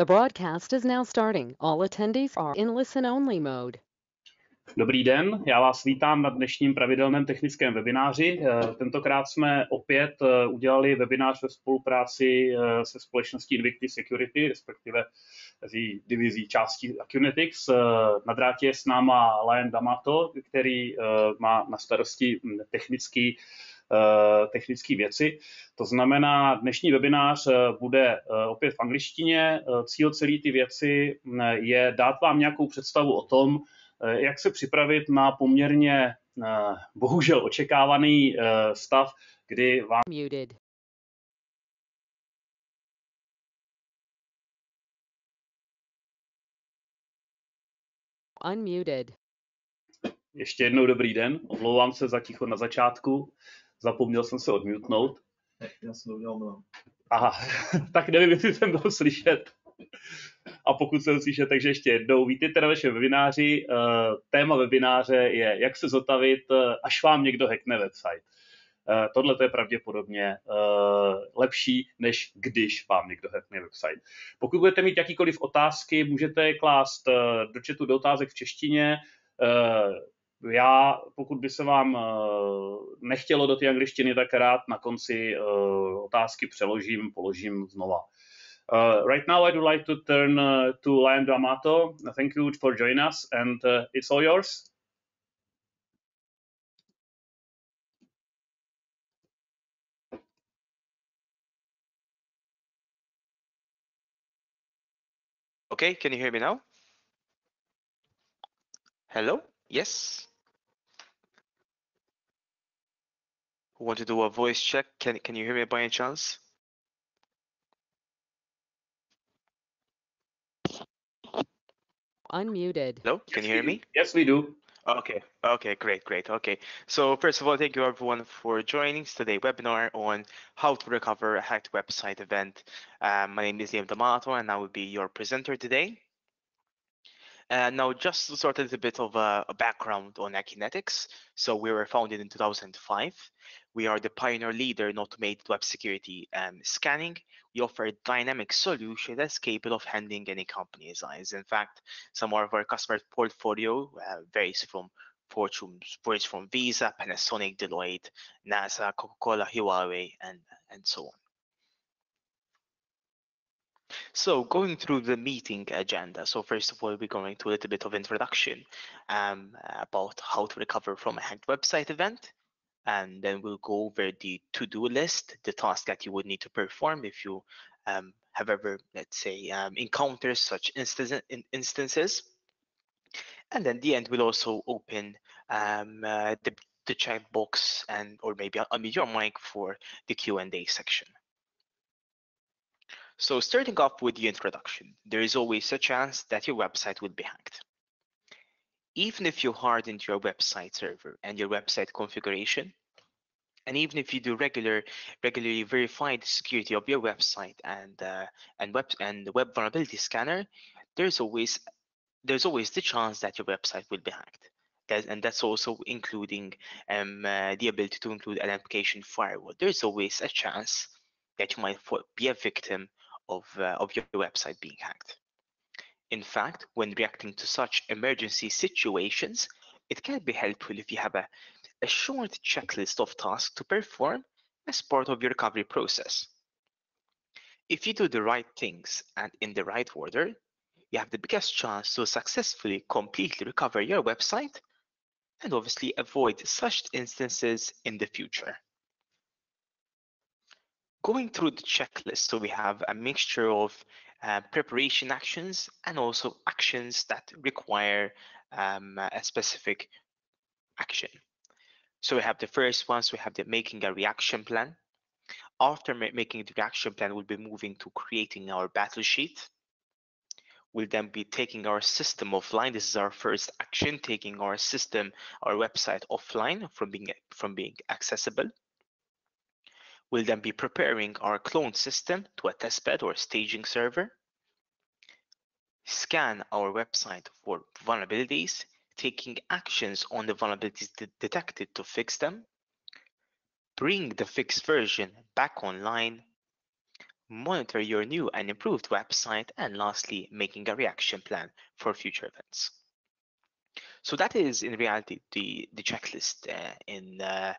The broadcast is now starting. All attendees are in listen-only mode. Dobrý den, já vás vítám na dnešním pravidelném technickém webináři. Tentokrát jsme opět udělali webinář ve spolupráci se společností Invicti Security, respektive divizí části Acunetix. Na drátě je s náma D'Amato, který má na starosti technické věci. To znamená, dnešní webinář bude opět v angličtině. Cíl celé ty věci je dát vám nějakou představu o tom, jak se připravit na poměrně bohužel očekávaný stav, kdy vám Muted. Unmuted. Ještě jednou dobrý den, omlouvám se za ticho na začátku, zapomněl jsem se odmutnout. Já jsem to udělal. Aha, tak nevím, jestli jsem byl slyšet. A pokud jsem slyšet, takže ještě jednou, vítejte na našem webináři. Téma webináře je, jak se zotavit, až vám někdo hackne website. Tohle je pravděpodobně lepší, než když vám někdo hackne website. Pokud budete mít jakýkoliv otázky, můžete je klást do chatu do otázek v češtině. Já, pokud by se vám nechtělo do té angličtiny, tak rád na konci otázky přeložím, položím znova. Right now, I would like to turn to D'Amato. Thank you for joining us, and it's all yours. Okay, can you hear me now? Hello? Yes? Who want to do a voice check? Can you hear me by any chance? Unmuted. Hello? Can you hear me? Yes, we do. Okay, great. Okay, so first of all, thank you everyone for joining today's webinar on how to recover a hacked website event. My name is D'Amato and I will be your presenter today. Now, just to start a little bit of a background on Acunetix. So we were founded in 2005. We are the pioneer leader in automated web security scanning. We offer a dynamic solution that's capable of handling any company size. In fact, some of our customer portfolio varies from Visa, Panasonic, Deloitte, NASA, Coca-Cola, Huawei, and so on. So going through the meeting agenda. So first of all, we're going to a little bit of introduction about how to recover from a hacked website event. And then we'll go over the to-do list, the task that you would need to perform if you have ever, let's say, encountered such instances. And then the end will also open the chat box or maybe unmute your mic for the Q&A section. So starting off with the introduction, there is always a chance that your website will be hacked. Even if you hardened your website server and your website configuration, and even if you do regularly verify the security of your website and the web vulnerability scanner, there's always the chance that your website will be hacked. And that's also including the ability to include an application firewall. There's always a chance that you might be a victim of your website being hacked. In fact, when reacting to such emergency situations, it can be helpful if you have a short checklist of tasks to perform as part of your recovery process. If you do the right things and in the right order, you have the biggest chance to successfully completely recover your website and obviously avoid such instances in the future. Going through the checklist, so we have a mixture of preparation actions and also actions that require a specific action. So we have the first one, so we have the making a reaction plan. After making the reaction plan, we'll be moving to creating our battle sheet. We'll then be taking our system offline. This is our first action, taking our system, our website offline from being accessible. We'll then be preparing our clone system to a testbed or staging server. Scan our website for vulnerabilities, taking actions on the vulnerabilities detected to fix them. Bring the fixed version back online. monitor your new and improved website, and lastly, making a reaction plan for future events. So that is in reality the checklist in a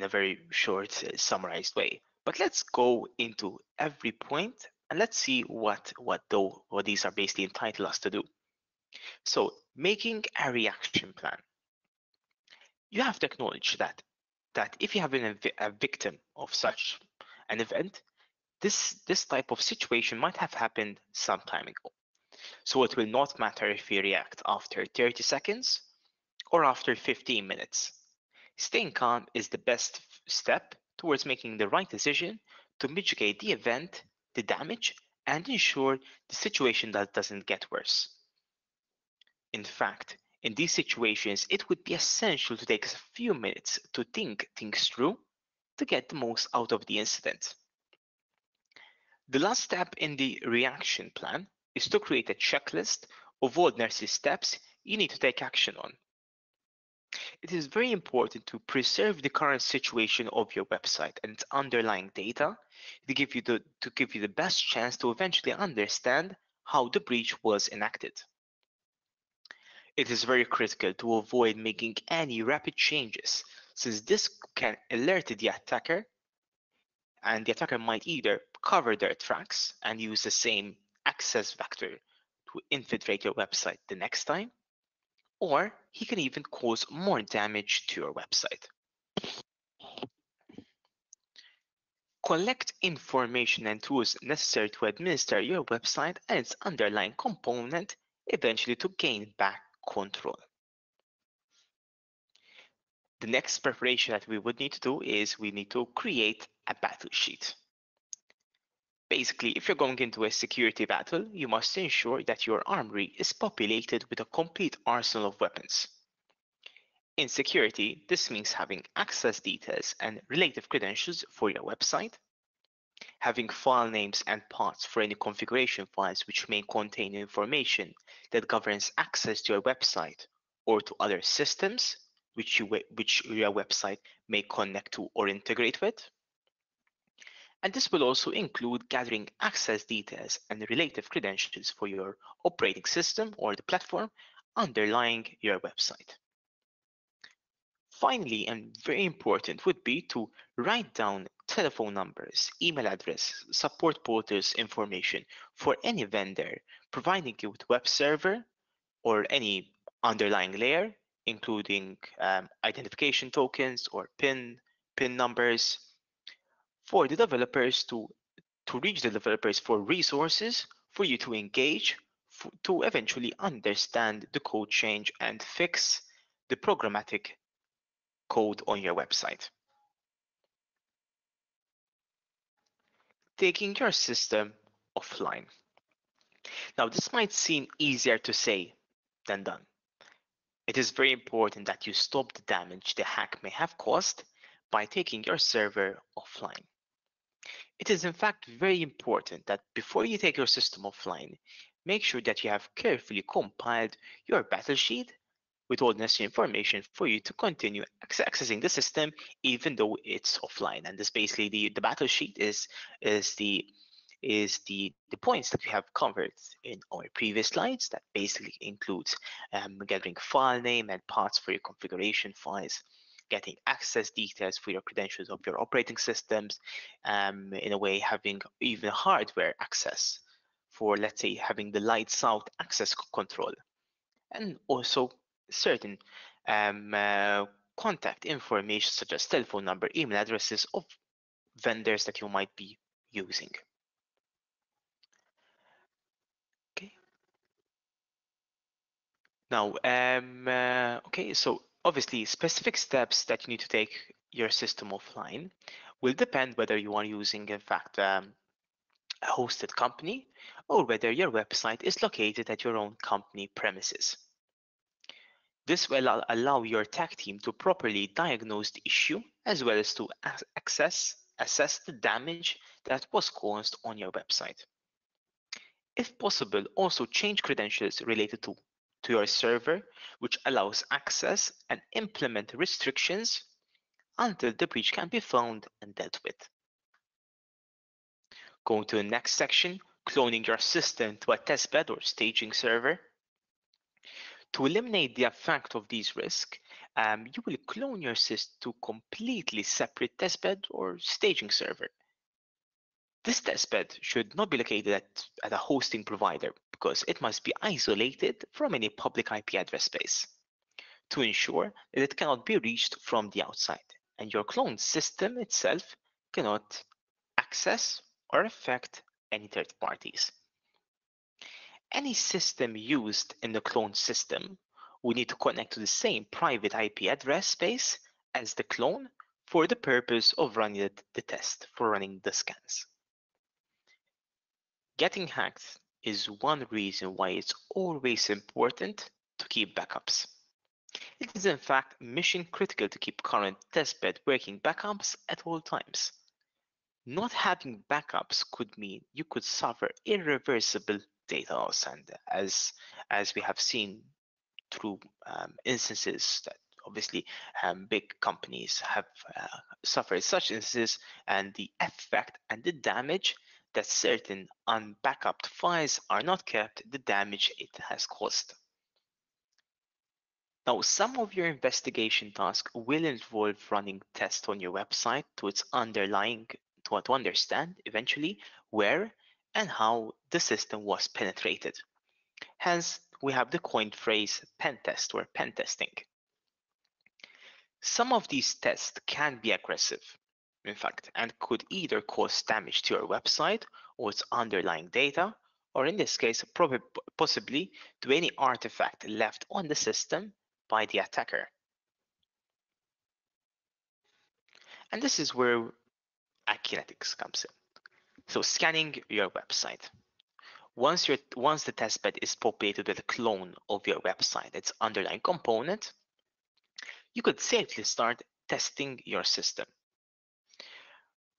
very short summarized way. But let's go into every point and let's see what these are basically entitled us to do. So making a reaction plan. You have to acknowledge that if you have been a victim of such an event, this type of situation might have happened some time ago. So it will not matter if you react after 30 seconds or after 15 minutes. Staying calm is the best step towards making the right decision to mitigate the event, the damage, and ensure the situation that doesn't get worse. In fact, in these situations, it would be essential to take a few minutes to think things through to get the most out of the incident. The last step in the reaction plan is to create a checklist of all necessary steps you need to take action on. It is very important to preserve the current situation of your website and its underlying data to give you the best chance to eventually understand how the breach was enacted. It is very critical to avoid making any rapid changes, since this can alert the attacker, and the attacker might either cover their tracks and use the same access vector to infiltrate your website the next time, or he can even cause more damage to your website. Collect information and tools necessary to administer your website and its underlying component, eventually to gain back control. The next preparation that we would need to do is we need to create a battle sheet. Basically, if you're going into a security battle, you must ensure that your armory is populated with a complete arsenal of weapons. In security, this means having access details and relative credentials for your website, having file names and paths for any configuration files which may contain information that governs access to your website or to other systems which your website may connect to or integrate with. And this will also include gathering access details and relative credentials for your operating system or the platform underlying your website. Finally, and very important, would be to write down telephone numbers, email address, support portals information for any vendor providing you with web server or any underlying layer, including identification tokens or PIN numbers, for the developers to reach the developers for resources for you to engage to eventually understand the code change and fix the programmatic code on your website. Taking your system offline. Now, this might seem easier to say than done. It is very important that you stop the damage the hack may have caused by taking your server offline. It is in fact very important that before you take your system offline, make sure that you have carefully compiled your battle sheet with all necessary information for you to continue accessing the system even though it's offline. And this basically the battle sheet is the points that we have covered in our previous slides. That basically includes gathering file name and paths for your configuration files, getting access details for your credentials of your operating systems, in a way having even hardware access for, let's say, having the lights out access control, and also certain contact information such as telephone number, email addresses of vendors that you might be using. Okay. Now, okay, so obviously specific steps that you need to take your system offline will depend whether you are using, in fact, a hosted company or whether your website is located at your own company premises. This will allow your tech team to properly diagnose the issue as well as to assess the damage that was caused on your website. If possible, also change credentials related to your server, which allows access, and implement restrictions until the breach can be found and dealt with. Going to the next section, cloning your system to a testbed or staging server. To eliminate the effect of these risks, you will clone your system to completely separate testbed or staging server. This testbed should not be located at a hosting provider because it must be isolated from any public IP address space to ensure that it cannot be reached from the outside, and your cloned system itself cannot access or affect any third parties. Any system used in the cloned system will need to connect to the same private IP address space as the clone for the purpose of running the test, for running the scans. Getting hacked is one reason why it's always important to keep backups. It is in fact mission critical to keep current testbed working backups at all times. Not having backups could mean you could suffer irreversible data loss, and as we have seen through instances that obviously big companies have suffered such instances, and the effect and the damage that certain unbackupped files are not kept, the damage it has caused. Now, some of your investigation tasks will involve running tests on your website to understand eventually where and how the system was penetrated. Hence, we have the coined phrase pen test or pen testing. Some of these tests can be aggressive, in fact, and could either cause damage to your website or its underlying data, or in this case, possibly to any artifact left on the system by the attacker. And this is where Acunetix comes in. So scanning your website. Once the testbed is populated with a clone of your website, its underlying component, you could safely start testing your system.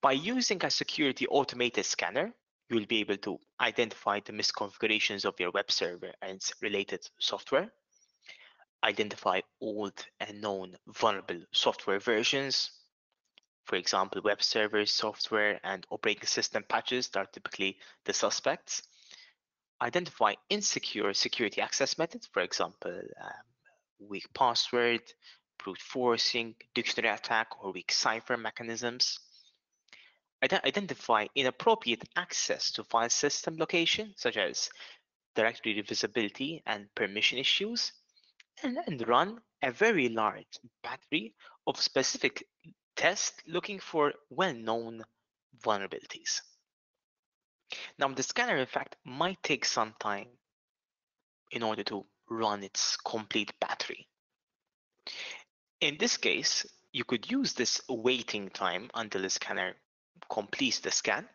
By using a security automated scanner, you will be able to identify the misconfigurations of your web server and its related software, identify old and known vulnerable software versions, for example, web servers, software, and operating system patches that are typically the suspects, identify insecure security access methods, for example, weak password, brute forcing, dictionary attack, or weak cipher mechanisms. Identify inappropriate access to file system location, such as directory visibility and permission issues, and run a very large battery of specific tests looking for well-known vulnerabilities. Now, the scanner, in fact, might take some time in order to run its complete battery. In this case, you could use this waiting time until the scanner completes the scan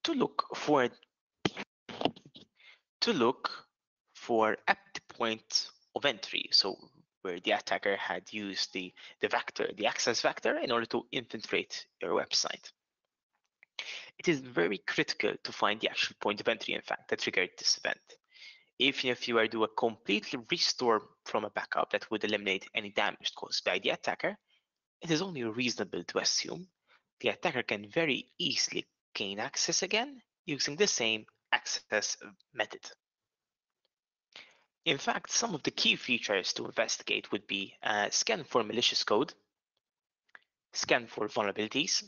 to look for at the point of entry, so where the attacker had used the access vector in order to infiltrate your website. It is very critical to find the actual point of entry, in fact, that triggered this event. Even if you were to do a complete restore from a backup that would eliminate any damage caused by the attacker, it is only reasonable to assume the attacker can very easily gain access again using the same access method. In fact, some of the key features to investigate would be scan for malicious code, scan for vulnerabilities,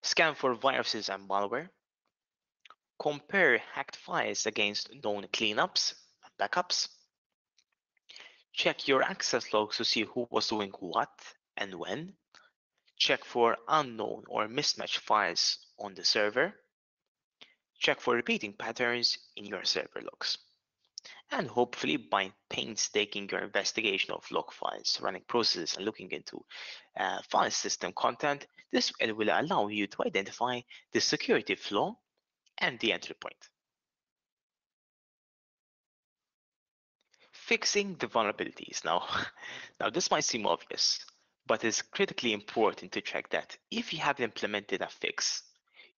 scan for viruses and malware, compare hacked files against known cleanups and backups, check your access logs to see who was doing what and when, check for unknown or mismatched files on the server, check for repeating patterns in your server logs. And hopefully, by painstaking your investigation of log files, running processes, and looking into file system content, this will allow you to identify the security flaw and the entry point. Fixing the vulnerabilities. Now this might seem obvious, but it's critically important to check that if you have implemented a fix,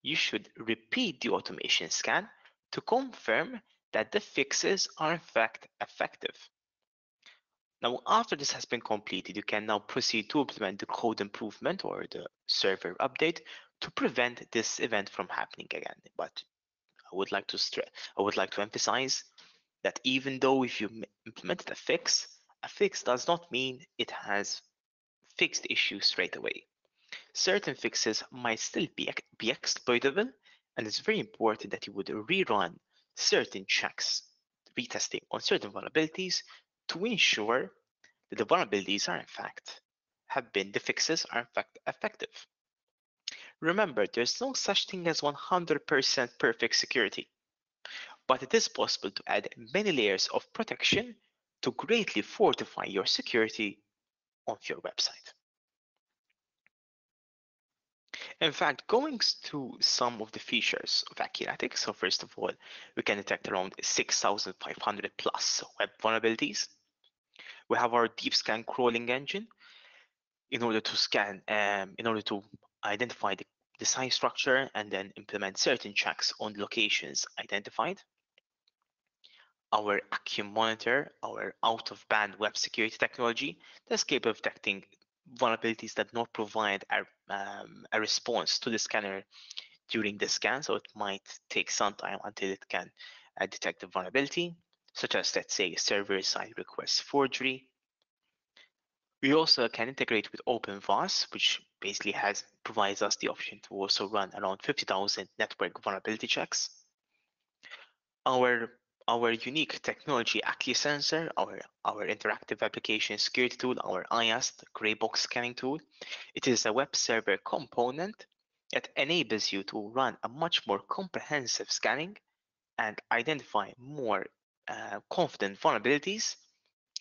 you should repeat the automation scan to confirm that the fixes are in fact effective. Now, after this has been completed, you can now proceed to implement the code improvement or the server update to prevent this event from happening again. But I would like to emphasize that even though if you implemented a fix does not mean it has fixed the issue straight away. Certain fixes might still be exploitable, and it's very important that you would rerun certain checks, retesting on certain vulnerabilities to ensure that the vulnerabilities are the fixes are in fact effective. Remember, there's no such thing as 100% perfect security, but it is possible to add many layers of protection to greatly fortify your security of your website. In fact, going through some of the features of Acunetix, so first of all, we can detect around 6,500 plus web vulnerabilities. We have our deep scan crawling engine in order to identify the site structure and then implement certain checks on the locations identified. Our Acumonitor, our out-of-band web security technology, that's capable of detecting vulnerabilities that not provide a response to the scanner during the scan, so it might take some time until it can detect the vulnerability, such as, let's say, server-side request forgery. We also can integrate with OpenVAS, which basically provides us the option to also run around 50,000 network vulnerability checks. Our unique technology AccuSensor, our interactive application security tool, our IAST gray box scanning tool, it is a web server component that enables you to run a much more comprehensive scanning and identify more confident vulnerabilities,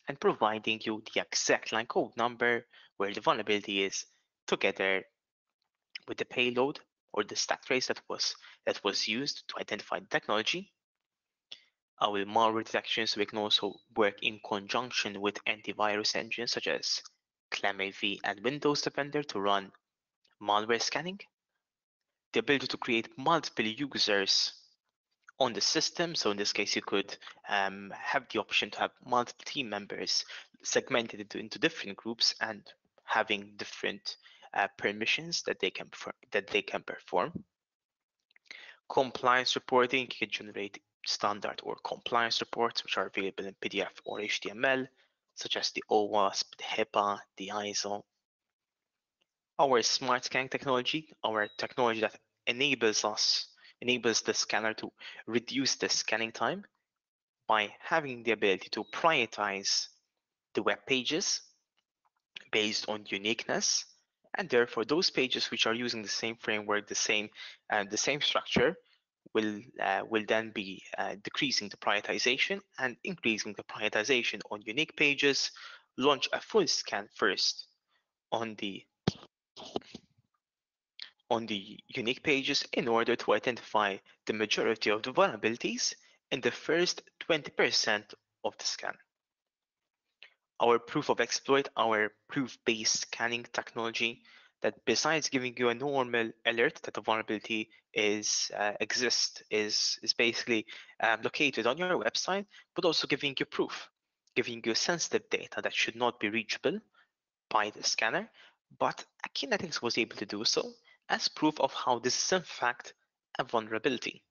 and providing you the exact line code number where the vulnerability is, together with the payload or the stack trace that was used to identify the technology. Our malware detection, so we can also work in conjunction with antivirus engines such as ClamAV and Windows Defender to run malware scanning. The ability to create multiple users on the system, so in this case you could have the option to have multiple team members segmented into different groups and having different permissions that they can perform. Compliance reporting, you can generate standard or compliance reports which are available in PDF or HTML, such as the OWASP, the HIPAA, the ISO. Our smart scanning technology, our technology that enables the scanner to reduce the scanning time by having the ability to prioritize the web pages based on uniqueness, and therefore those pages which are using the same framework, the same structure, will then be decreasing the prioritization and increasing the prioritization on unique pages. Launch a full scan first on the unique pages in order to identify the majority of the vulnerabilities in the first 20% of the scan. Our proof of exploit, our proof-based scanning technology, that besides giving you a normal alert that the vulnerability exists, is basically located on your website, but also giving you proof, giving you sensitive data that should not be reachable by the scanner, but Acunetix was able to do so as proof of how this is in fact a vulnerability.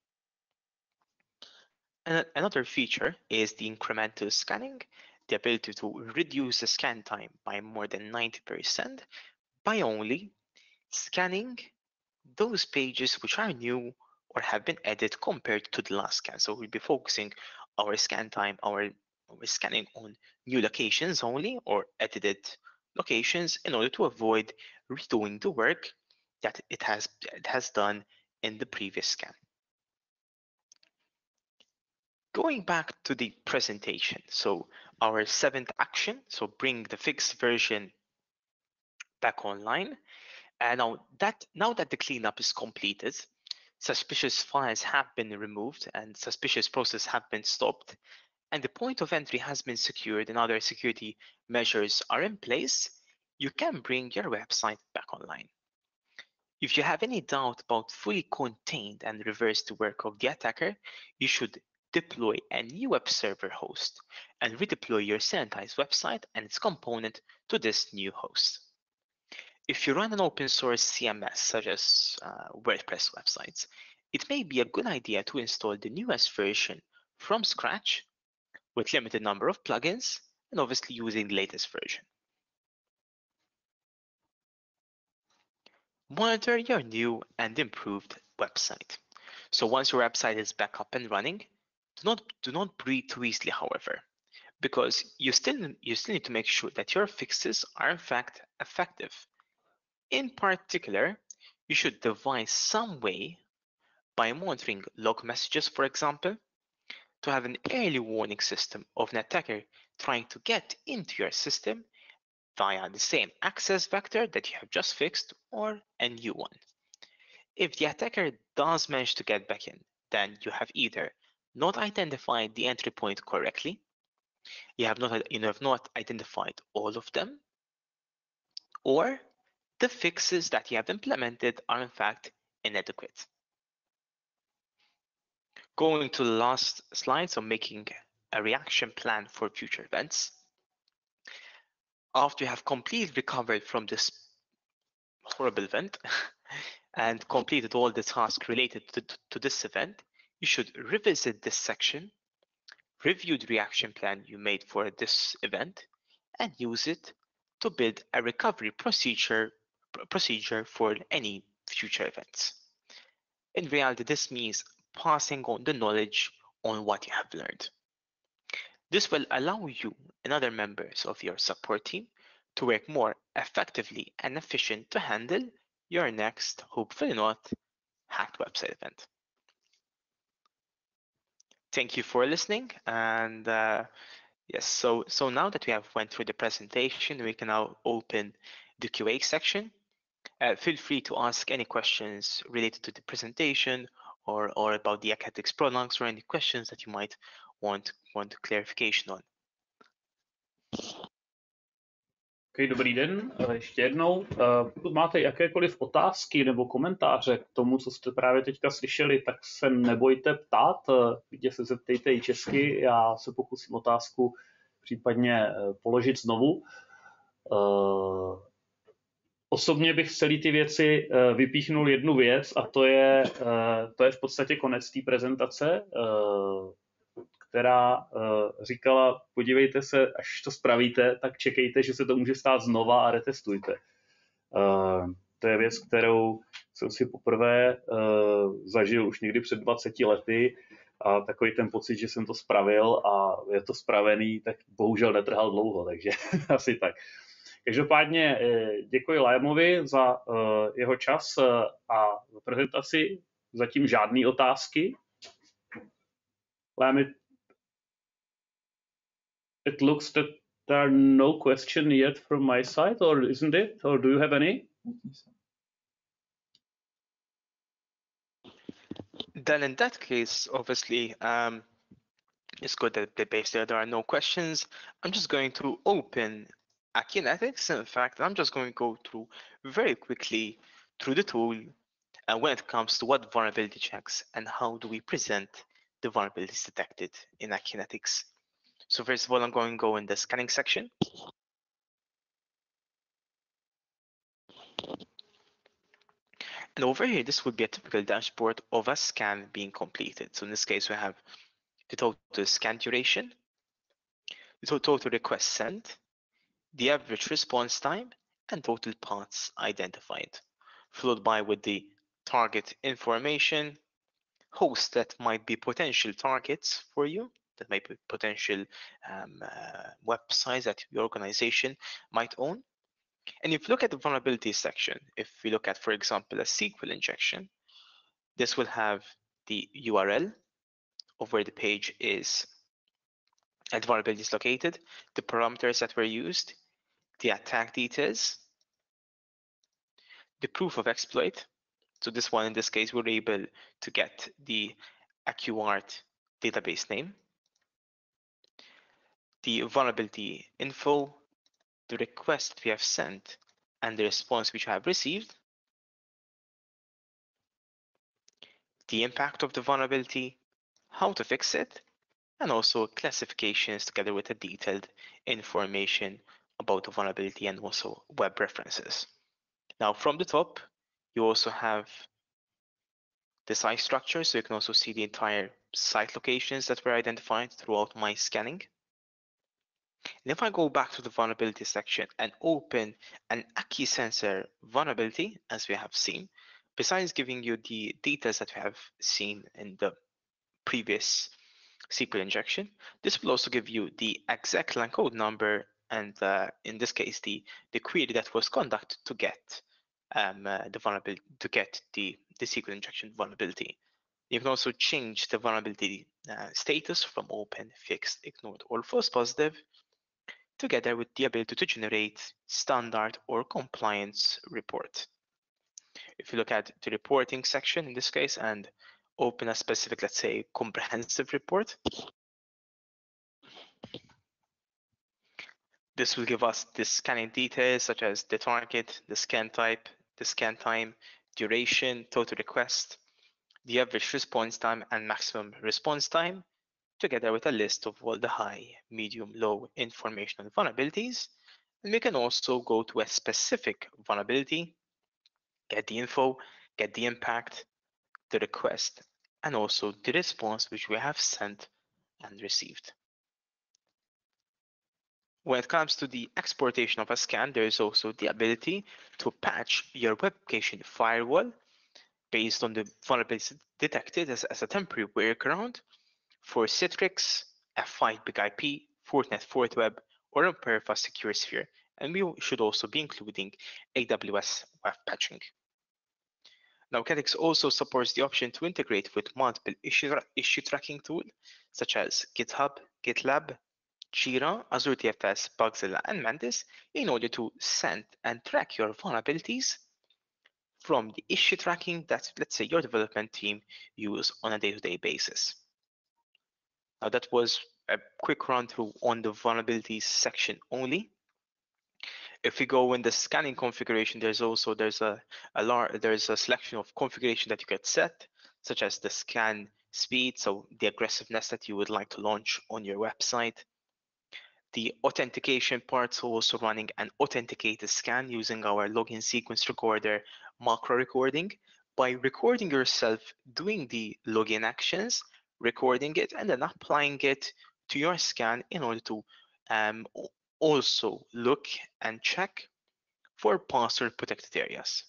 And another feature is the incremental scanning, the ability to reduce the scan time by more than 90% by only scanning those pages which are new or have been added compared to the last scan. So we'll be focusing our scan time, our scanning on new locations only or edited locations in order to avoid redoing the work that it has done in the previous scan. Going back to the presentation, so our 7th action, so bring the fixed version back online. And now that the cleanup is completed, suspicious files have been removed and suspicious processes have been stopped, and the point of entry has been secured and other security measures are in place, you can bring your website back online. If you have any doubt about fully contained and reverse the work of the attacker, you should deploy a new web server host and redeploy your sanitized website and its component to this new host. If you run an open source CMS, such as WordPress websites, it may be a good idea to install the newest version from scratch with limited number of plugins and obviously using the latest version. Monitor your new and improved website. So once your website is back up and running, do not breathe too easily, however, because you still need to make sure that your fixes are in fact effective. In particular, you should devise some way by monitoring log messages, for example, to have an early warning system of an attacker trying to get into your system via the same access vector that you have just fixed or a new one. If the attacker does manage to get back in, then you have either not identified the entry point correctly, you have not identified all of them, or the fixes that you have implemented are in fact inadequate. Going to the last slide, so making a reaction plan for future events. After you have completely recovered from this horrible event and completed all the tasks related to this event, you should revisit this section, review the reaction plan you made for this event, and use it to build a recovery procedure for any future events. In reality, this means passing on the knowledge on what you have learned. This will allow you and other members of your support team to work more effectively and efficient to handle your next, hopefully not, hacked website event. Thank you for listening, and yes, so now that we have went through the presentation, we can now open the QA section. Feel free to ask any questions related to the presentation or about the Acunetix products, or any questions that you might want clarification on. Okay, dobrý den, ještě jednou. Pokud máte jakékoliv otázky nebo komentáře k tomu, co jste právě teďka slyšeli, tak se nebojte ptát, klidně se zeptejte i česky, já se pokusím otázku případně položit znovu. Osobně bych z celé ty věci vypíchnul jednu věc, a to je v podstatě konec té prezentace, která říkala, podívejte se, až to spravíte, tak čekejte, že se to může stát znova a retestujte. To je věc, kterou jsem si poprvé zažil už někdy před 20 lety, a takový ten pocit, že jsem to spravil a je to spravený, tak bohužel netrhal dlouho, takže asi tak. Každopádně děkuji Liamovi za jeho čas a prezentaci. Zatím žádné otázky. Liam, it looks that there are no question yet from my side, or isn't it? Or do you have any? Then in that case, obviously, it's good that basically there are no questions. I'm just going to open Acunetix. In fact, I'm just going to go through very quickly through the tool when it comes to what vulnerability checks and how do we present the vulnerabilities detected in Acunetix. So first of all, I'm going to go in the scanning section. And over here, this would be a typical dashboard of a scan being completed. So in this case, we have the total scan duration, the total request sent, the average response time, and total paths identified, followed by with the target information, hosts that might be potential targets for you, that might be potential websites that your organization might own. And if you look at the vulnerability section, if we look at, for example, a SQL injection, this will have the URL of where the page is and the vulnerability is located, the parameters that were used, the attack details, the proof of exploit. So this one, in this case, we're able to get the AccuArt database name, the vulnerability info, the request we have sent, and the response which I have received, the impact of the vulnerability, how to fix it, and also classifications together with a detailed information about the vulnerability and also web references. Now from the top, you also have the site structure, so you can also see the entire site locations that were identified throughout my scanning. And if I go back to the vulnerability section and open an Acunetix sensor vulnerability, as we have seen, besides giving you the details that we have seen in the previous SQL injection, this will also give you the exact line code number and in this case the query that was conducted to get the vulnerability, to get the SQL injection vulnerability. You can also change the vulnerability status from open, fixed, ignored, or false positive, together with the ability to generate standard or compliance report. If you look at the reporting section in this case and open a specific, let's say, comprehensive report, this will give us the scanning details such as the target, the scan type, the scan time, duration, total request, the average response time and maximum response time, together with a list of all the high, medium, low informational vulnerabilities. And we can also go to a specific vulnerability, get the info, get the impact, the request, and also the response which we have sent and received. When it comes to the exportation of a scan, there is also the ability to patch your web application firewall based on the vulnerabilities detected as a temporary workaround for Citrix, F5 Big IP, Fortinet FortiWeb, or Imperva Secure Sphere, and we should also be including AWS web patching. Now, Acunetix also supports the option to integrate with multiple issue tracking tools such as GitHub, GitLab, Jira, Azure TFS, Bugzilla, and Mantis in order to send and track your vulnerabilities from the issue tracking that, let's say, your development team use on a day-to-day basis. Now, that was a quick run through on the vulnerabilities section only. If we go in the scanning configuration, there's a selection of configuration that you can set, such as the scan speed, so the aggressiveness that you would like to launch on your website. The authentication part, so also running an authenticated scan using our login sequence recorder macro recording by recording yourself doing the login actions, recording it, and then applying it to your scan in order to also look and check for password protected areas.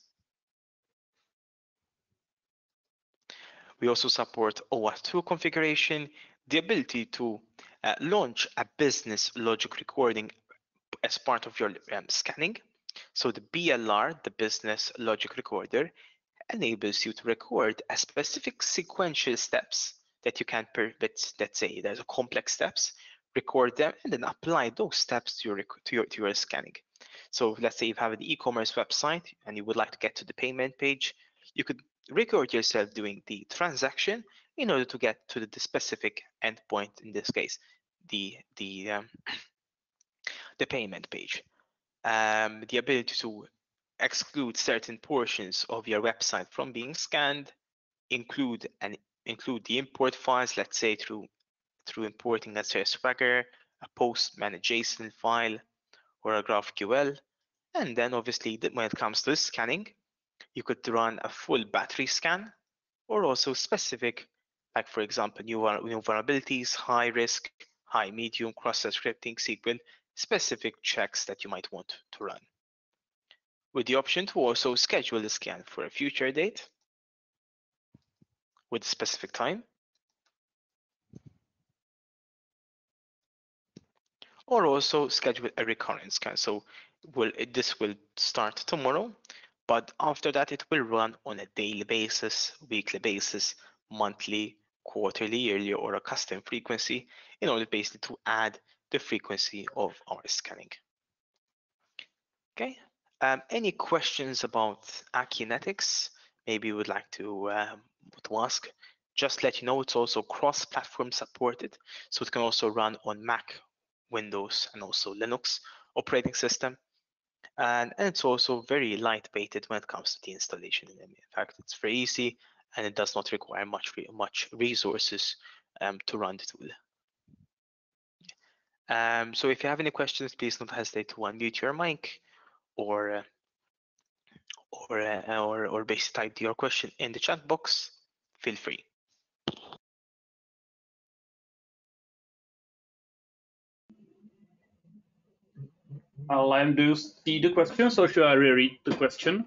We also support OAuth 2 configuration, the ability to launch a business logic recording as part of your scanning. So the BLR, the business logic recorder, enables you to record a specific sequential steps that you can let's say there's a complex steps, record them and then apply those steps to your scanning. So let's say you have an e-commerce website and you would like to get to the payment page, you could record yourself doing the transaction in order to get to the specific endpoint, in this case, the payment page. The ability to exclude certain portions of your website from being scanned, include the import files, let's say through importing, let's say, a Swagger, a Postman, a JSON file, or a GraphQL. And then obviously when it comes to the scanning, you could run a full battery scan or also specific, like for example, new vulnerabilities, high risk, high, medium, cross-site scripting, sequence, specific checks that you might want to run. With the option to also schedule the scan for a future date with a specific time, or also schedule a recurrent scan. So this will start tomorrow, but after that it will run on a daily basis, weekly basis, monthly, quarterly, yearly, or a custom frequency in order basically to add the frequency of our scanning. Okay, any questions about Acunetix? Maybe you would like to ask. Just let you know it's also cross-platform supported, so it can also run on Mac, Windows, and also Linux operating system. And it's also very lightweighted when it comes to the installation. In fact, it's very easy and it does not require much resources to run the tool. So if you have any questions, please don't hesitate to unmute your mic or or basically type your question in the chat box, feel free. Liam, do you see the questions or should I reread the question?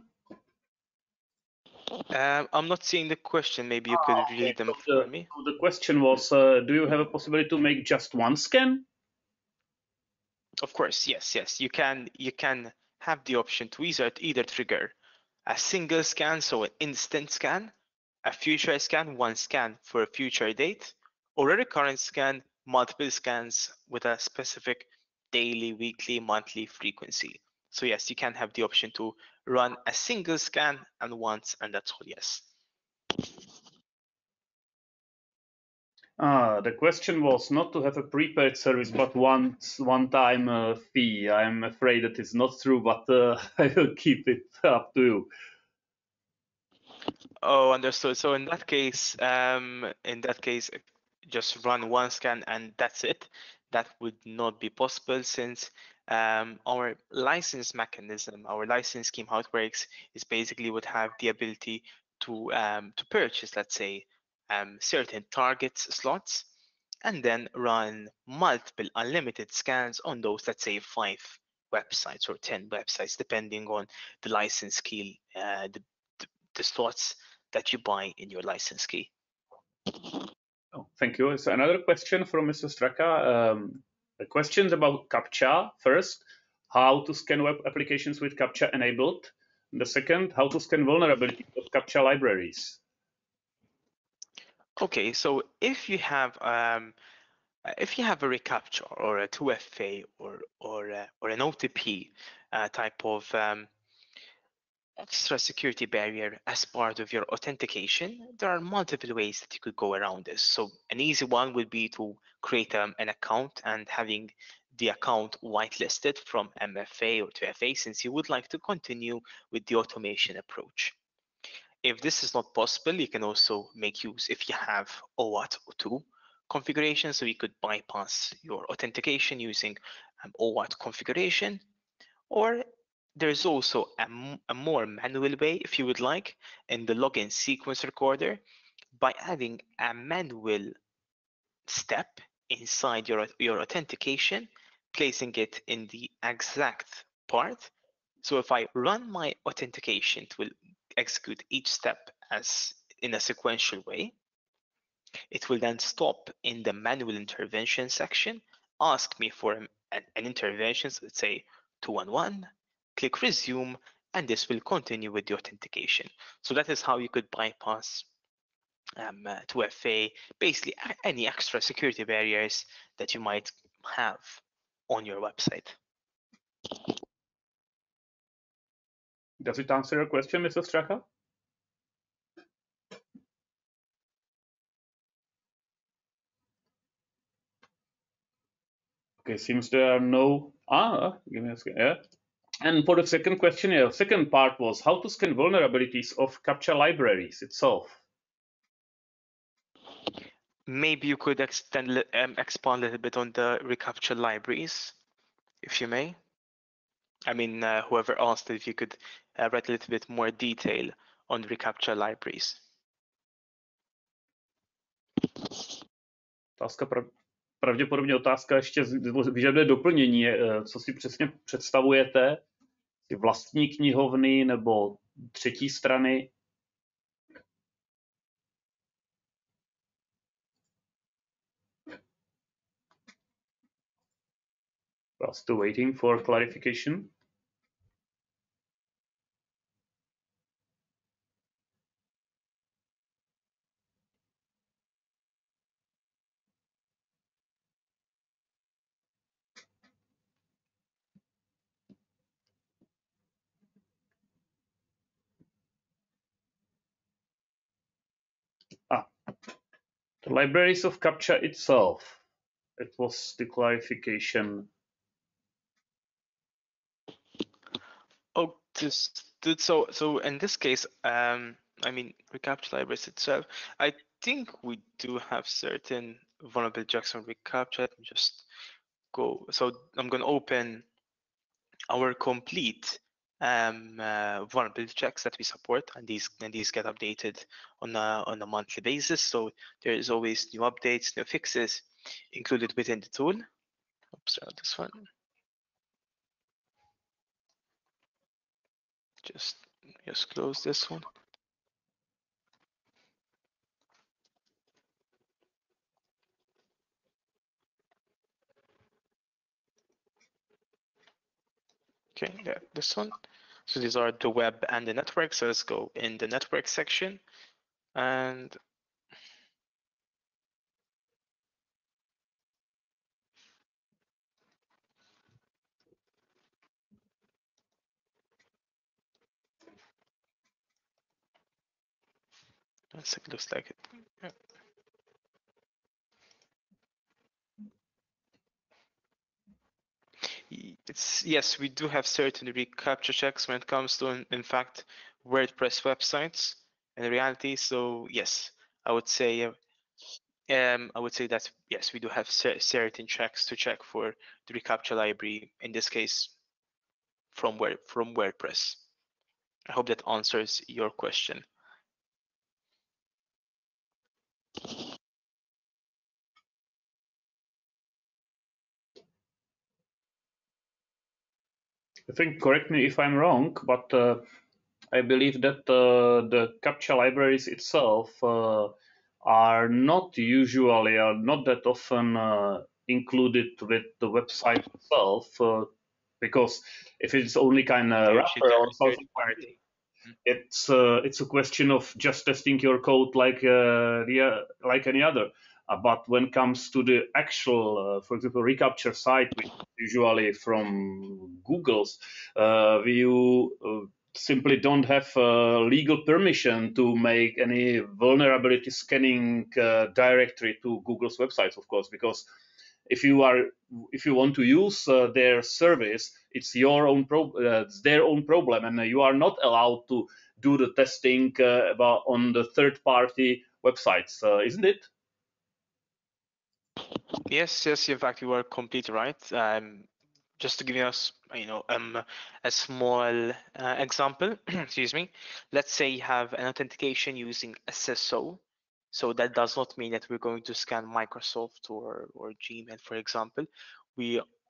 I'm not seeing the question. Maybe you could read them for me. The question was, do you have a possibility to make just one scan? Of course, yes. You can have the option to either trigger a single scan, so an instant scan, a future scan, one scan for a future date, or a recurrent scan, multiple scans with a specific daily, weekly, monthly frequency. So yes, you can have the option to run a single scan and once, and that's all, yes. The question was not to have a prepaid service, but one-time fee. I'm afraid that is not true, but I will keep it up to you. Oh, understood. So in that case, just run one scan and that's it. That would not be possible since our license mechanism, our license scheme, how it works is basically would have the ability to purchase, let's say, certain target slots, and then run multiple unlimited scans on those, let's say, 5 websites or 10 websites, depending on the license key, the slots that you buy in your license key. Oh, thank you. So another question from Mr. Straka. The questions about CAPTCHA. First, how to scan web applications with CAPTCHA enabled. And the second, how to scan vulnerabilities of CAPTCHA libraries. Okay, so if you have a reCAPTCHA or a 2FA or an OTP type of extra security barrier as part of your authentication, there are multiple ways that you could go around this. So an easy one would be to create an account and having the account whitelisted from MFA or 2FA, since you would like to continue with the automation approach. If this is not possible, you can also make use, if you have OAuth 2 configuration, so you could bypass your authentication using OAuth configuration, or there's also a more manual way, if you would like, in the login sequence recorder by adding a manual step inside your authentication, placing it in the exact part. So if I run my authentication, it will execute each step as in a sequential way. It will then stop in the manual intervention section, ask me for an intervention, so let's say 211, click resume, and this will continue with the authentication. So that is how you could bypass 2FA, basically any extra security barriers that you might have on your website. Does it answer your question, Mr. Straka? Okay, seems there are no. Give me a second. Yeah. And for the second question, the second part was how to scan vulnerabilities of CAPTCHA libraries itself. Maybe you could expand a little bit on the reCAPTCHA libraries, if you may. I mean, whoever asked if you could write a little bit more detail on the reCAPTCHA libraries. Pravděpodobně otázka ještě vyžaduje doplnění. Co si přesně představujete? Vlastní knihovny nebo třetí strany? Well, still waiting for clarification. The libraries of CAPTCHA itself. It was the clarification. Oh, so in this case, I mean, reCAPTCHA libraries itself, I think we do have certain vulnerable checks on reCAPTCHA. Just go. So I'm going to open our complete vulnerability checks that we support, and these get updated on a monthly basis. So there is always new updates, new fixes included within the tool. Oops, this one. Just close this one. Okay, yeah, this one. So these are the web and the network. So let's go in the network section, and it looks like it. Yeah. Yes, we do have certain reCAPTCHA checks when it comes to, in fact, WordPress websites in reality. So yes, I would say that yes, we do have certain checks to check for the reCAPTCHA library. In this case, from WordPress. I hope that answers your question. I think, correct me if I'm wrong, but I believe that the CAPTCHA libraries itself are not that often included with the website itself, because if it's only kind of wrapper or something like that, it's a question of just testing your code like any other. But when it comes to the actual, for example, reCAPTCHA site, which is usually from Google's view, simply don't have legal permission to make any vulnerability scanning directly to Google's websites, of course, because if you want to use their service, it's it's their own problem, and you are not allowed to do the testing on the third-party websites, isn't it? Yes, in fact, you are completely right. Just to give us, a small example, excuse me. Let's say you have an authentication using SSO. So that does not mean that we're going to scan Microsoft or Gmail, for example.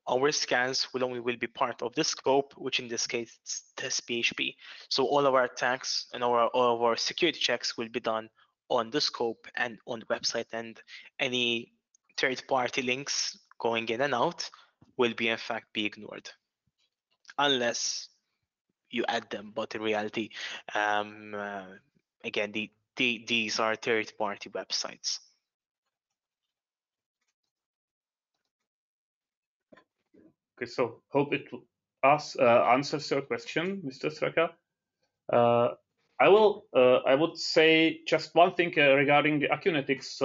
Our scans will be part of the scope, which in this case is test PHP. So all of our attacks and all of our security checks will be done on the scope and on the website, and any third-party links going in and out will be in fact be ignored, unless you add them. But in reality, again, these are third-party websites. Okay, so hope it answers your question, Mr. Straka. I would say just one thing regarding the Acunetix,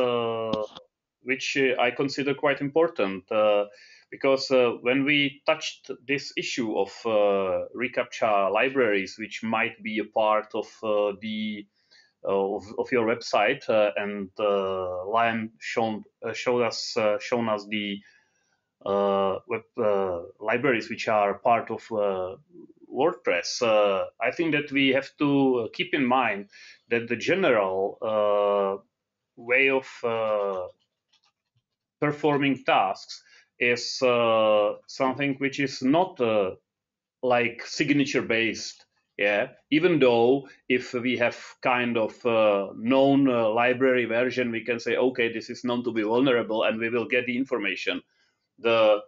which I consider quite important, because when we touched this issue of reCAPTCHA libraries, which might be a part of of your website, and Liam shown us the web libraries which are part of WordPress, I think that we have to keep in mind that the general way of performing tasks is something which is not like signature based. Yeah, even though if we have kind of known library version, we can say, okay, this is known to be vulnerable, and we will get the information. The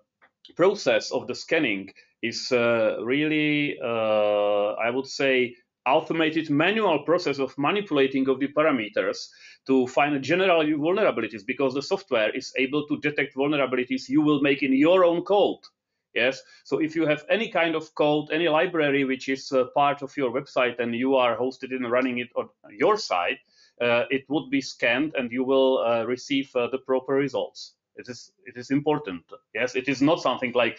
process of the scanning is really, I would say, automated manual process of manipulating of the parameters to find general vulnerabilities, because the software is able to detect vulnerabilities you will make in your own code. Yes, so if you have any kind of code, any library which is part of your website and you are hosted and running it on your site, it would be scanned and you will receive the proper results. It is important. Yes, it is not something like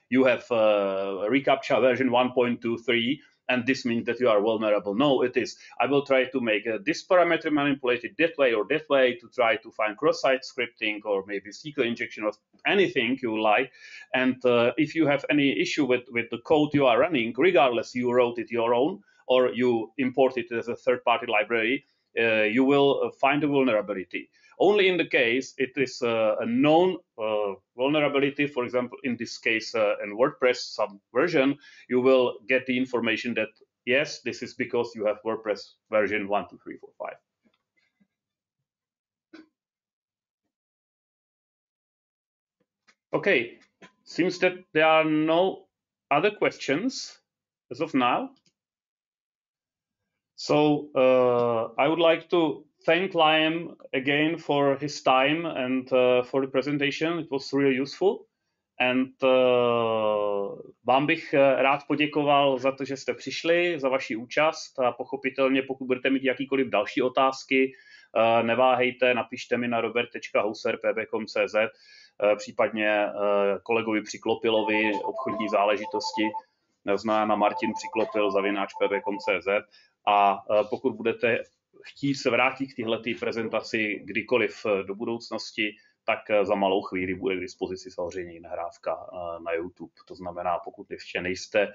you have reCAPTCHA version 1.23 and this means that you are vulnerable. No, it is, I will try to make this parameter manipulated that way or that way to try to find cross-site scripting or maybe SQL injection or anything you like. And if you have any issue with the code you are running, regardless you wrote it your own or you import it as a third-party library, you will find a vulnerability. Only in the case it is a known vulnerability, for example, in this case, in WordPress subversion, you will get the information that, yes, this is because you have WordPress version 1, 2, 3, 4, 5. Okay, seems that there are no other questions as of now. So I would like to thank Liam again for his time and for the presentation. It was really useful. And vám bych rád poděkoval za to, že jste přišli, za vaši účast a pochopitelně, pokud budete mít jakýkoliv další otázky, neváhejte, napište mi na robert.houser@pb.cz, případně kolegovi Přiklopilovi obchodní záležitosti, znamená Martin Přiklopil @pb.cz. A pokud budete chtít se vrátit k téhleté prezentaci kdykoliv do budoucnosti, tak za malou chvíli bude k dispozici samozřejmě nahrávka na YouTube. To znamená, pokud ještě nejste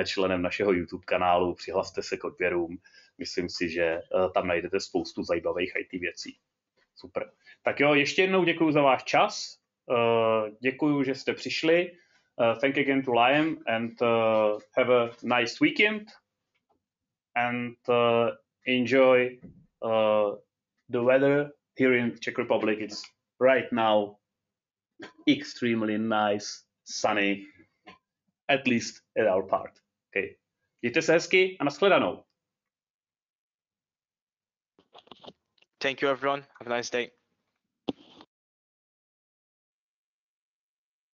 členem našeho YouTube kanálu, přihlaste se k odběrům. Myslím si, že tam najdete spoustu zajímavých IT věcí. Super. Tak jo, ještě jednou děkuji za váš čas. Děkuji, že jste přišli. Thank again to Liam and have a nice weekend and enjoy the weather here in Czech Republic. It's right now extremely nice, sunny, at least at our part. Okay. Mějte se hezky a nashledanou. Thank you, everyone. Have a nice day.